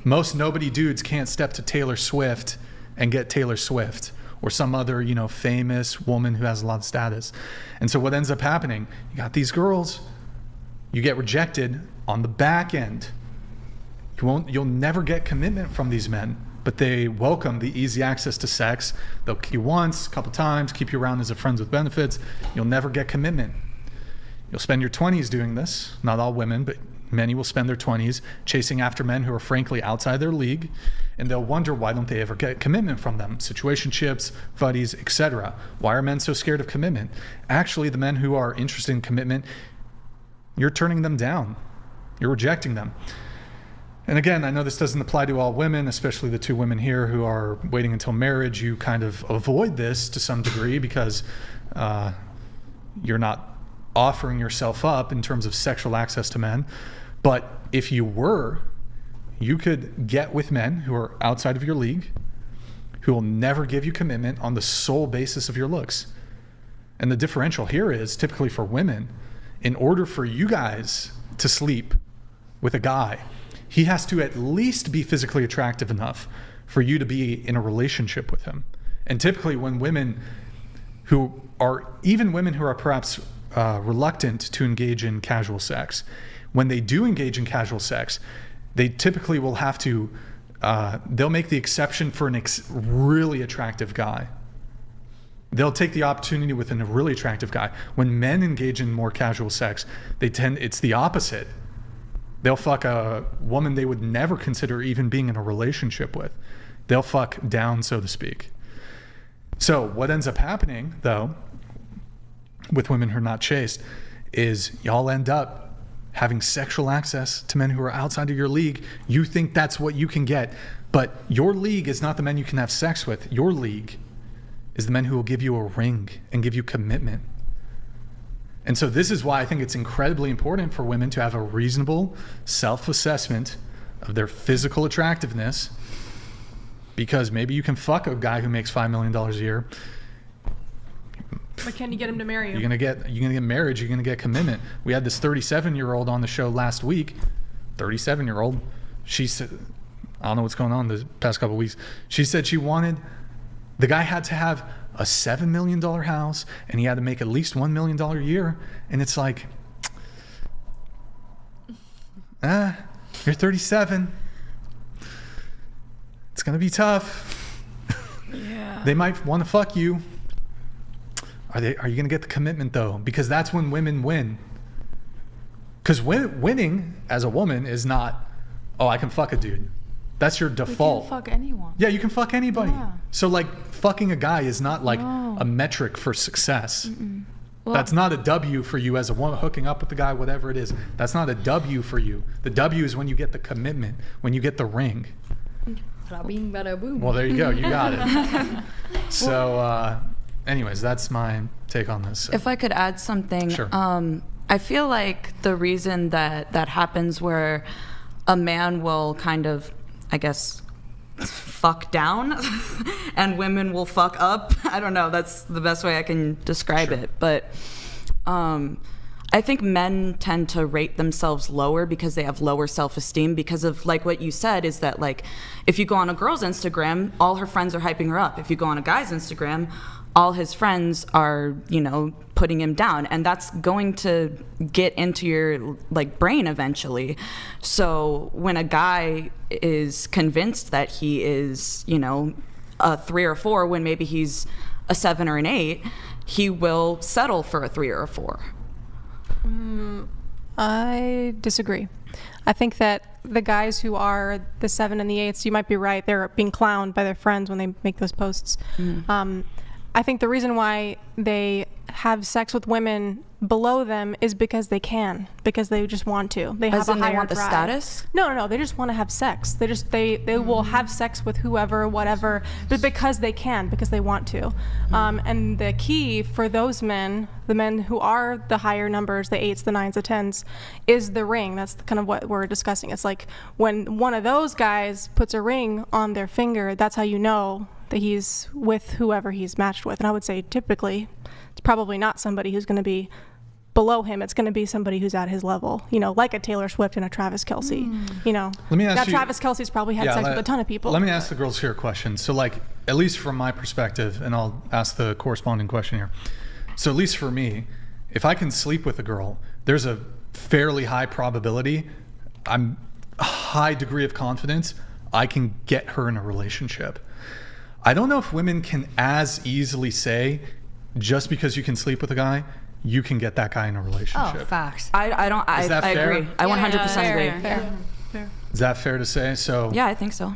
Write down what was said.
Most nobody dudes can't step to Taylor Swift and get Taylor Swift or some other, famous woman who has a lot of status. And so what ends up happening, you got these girls, you get rejected on the back end. You'll never get commitment from these men, but they welcome the easy access to sex. They'll kick you once, a couple times, keep you around as a friends with benefits. You'll never get commitment. You'll spend your 20s doing this. Not all women, but many will spend their 20s chasing after men who are frankly outside their league, and they'll wonder why don't they ever get commitment from them. Situationships, buddies, etc. Why are men so scared of commitment? Actually, the men who are interested in commitment, you're turning them down. You're rejecting them. And again, I know this doesn't apply to all women, especially the two women here who are waiting until marriage. You kind of avoid this to some degree because you're not offering yourself up in terms of sexual access to men. But if you were, you could get with men who are outside of your league, who will never give you commitment on the sole basis of your looks. And the differential here is typically for women, in order for you guys to sleep with a guy, he has to at least be physically attractive enough for you to be in a relationship with him. And typically when women who are perhaps reluctant to engage in casual sex, when they do engage in casual sex, they typically will have to, they'll make the exception for a really attractive guy. They'll take the opportunity with a really attractive guy. When men engage in more casual sex, it's the opposite. They'll fuck a woman they would never consider even being in a relationship with. They'll fuck down, so to speak. So what ends up happening, though, with women who are not chaste, is y'all end up having sexual access to men who are outside of your league. You think that's what you can get, but your league is not the men you can have sex with. Your league is the men who will give you a ring and give you commitment. And so this is why I think it's incredibly important for women to have a reasonable self-assessment of their physical attractiveness, because maybe you can fuck a guy who makes $5 million a year. But can you get him to marry you? You're gonna get marriage. You're gonna get commitment. We had this 37-year-old on the show last week. 37-year-old. She said, I don't know what's going on the past couple of weeks. She said she wanted, the guy had to have a $7 million house and he had to make at least $1 million a year. And it's like, you're 37. It's gonna be tough. Yeah. They might want to fuck you. Are you going to get the commitment, though? Because that's when women win. Because winning as a woman is not, I can fuck a dude. That's your default. You can fuck anyone. Yeah, you can fuck anybody. Yeah. So, fucking a guy is not a metric for success. Well, that's not a W for you as a woman, hooking up with the guy, whatever it is. That's not a W for you. The W is when you get the commitment, when you get the ring. Bada bing, bada boom. Well, there you go. You got it. So, anyways, that's my take on this. So. If I could add something. Sure. I feel like the reason that happens where a man will kind of, I guess, fuck down and women will fuck up. I don't know. That's the best way I can describe it. But I think men tend to rate themselves lower because they have lower self-esteem because of what you said is that if you go on a girl's Instagram, all her friends are hyping her up. If you go on a guy's Instagram, all his friends are, putting him down, and that's going to get into your brain eventually. So when a guy is convinced that he is, a 3 or 4 when maybe he's a 7 or an 8, he will settle for a 3 or a 4. I disagree. I think that the guys who are the 7 and the 8s, you might be right, they're being clowned by their friends when they make those posts. I think the reason why they have sex with women below them is because they can, because they just want to. They have a higher they want the drive. status? No. They just want to have sex. They will have sex with whoever, whatever, but because they can, because they want to. And the key for those men, the men who are the higher numbers, the 8s, the 9s, the 10s, is the ring. That's kind of what we're discussing. It's like when one of those guys puts a ring on their finger, that's how you know that he's with whoever he's matched with. And I would say typically it's probably not somebody who's going to be below him. It's going to be somebody who's at his level, you know, like a Taylor Swift and a Travis Kelce, you know. Let me ask now, you, Travis Kelce's probably had sex with a ton of people. Let me ask the girls here a question. So, like, at least from my perspective, and I'll ask the corresponding question here. So, at least for me, if I can sleep with a girl, there's a fairly high probability, a high degree of confidence, I can get her in a relationship. I don't know if women can as easily say, just because you can sleep with a guy, you can get that guy in a relationship. Oh, facts. I Is that fair? agree. I 100% agree. Fair. Is that fair to say? So Yeah, I think so.